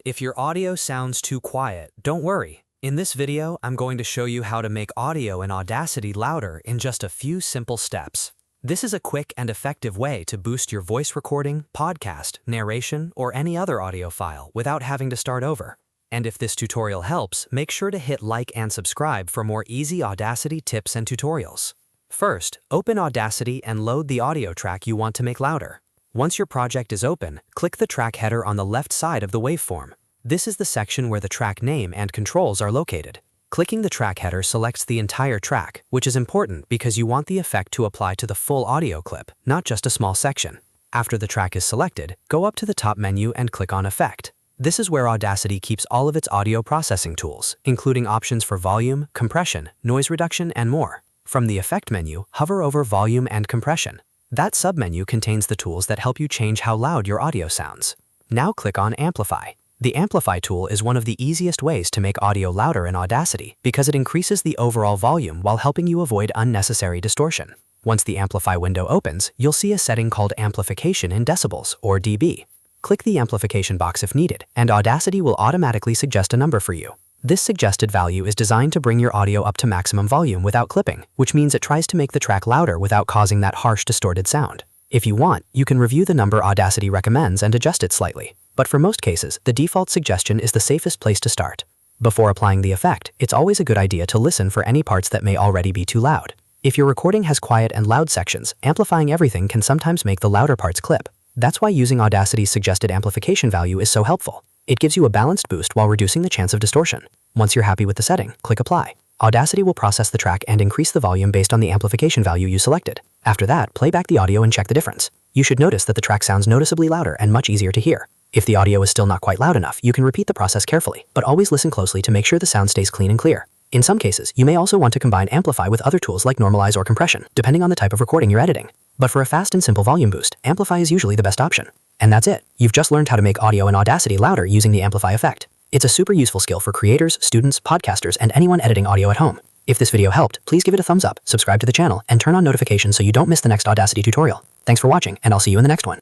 If your audio sounds too quiet, don't worry. In this video, I'm going to show you how to make audio in Audacity louder in just a few simple steps. This is a quick and effective way to boost your voice recording, podcast, narration, or any other audio file without having to start over. And if this tutorial helps, make sure to hit like and subscribe for more easy Audacity tips and tutorials. First, open Audacity and load the audio track you want to make louder. Once your project is open, click the track header on the left side of the waveform. This is the section where the track name and controls are located. Clicking the track header selects the entire track, which is important because you want the effect to apply to the full audio clip, not just a small section. After the track is selected, go up to the top menu and click on Effect. This is where Audacity keeps all of its audio processing tools, including options for volume, compression, noise reduction, and more. From the Effect menu, hover over Volume and Compression. That submenu contains the tools that help you change how loud your audio sounds. Now click on Amplify. The Amplify tool is one of the easiest ways to make audio louder in Audacity because it increases the overall volume while helping you avoid unnecessary distortion. Once the Amplify window opens, you'll see a setting called Amplification in decibels, or dB. Click the amplification box if needed, and Audacity will automatically suggest a number for you. This suggested value is designed to bring your audio up to maximum volume without clipping, which means it tries to make the track louder without causing that harsh, distorted sound. If you want, you can review the number Audacity recommends and adjust it slightly. But for most cases, the default suggestion is the safest place to start. Before applying the effect, it's always a good idea to listen for any parts that may already be too loud. If your recording has quiet and loud sections, amplifying everything can sometimes make the louder parts clip. That's why using Audacity's suggested amplification value is so helpful. It gives you a balanced boost while reducing the chance of distortion. Once you're happy with the setting, click Apply. Audacity will process the track and increase the volume based on the amplification value you selected. After that, play back the audio and check the difference. You should notice that the track sounds noticeably louder and much easier to hear. If the audio is still not quite loud enough, you can repeat the process carefully, but always listen closely to make sure the sound stays clean and clear. In some cases, you may also want to combine Amplify with other tools like Normalize or Compression, depending on the type of recording you're editing. But for a fast and simple volume boost, Amplify is usually the best option. And that's it. You've just learned how to make audio in Audacity louder using the Amplify effect. It's a super useful skill for creators, students, podcasters, and anyone editing audio at home. If this video helped, please give it a thumbs up, subscribe to the channel, and turn on notifications so you don't miss the next Audacity tutorial. Thanks for watching, and I'll see you in the next one.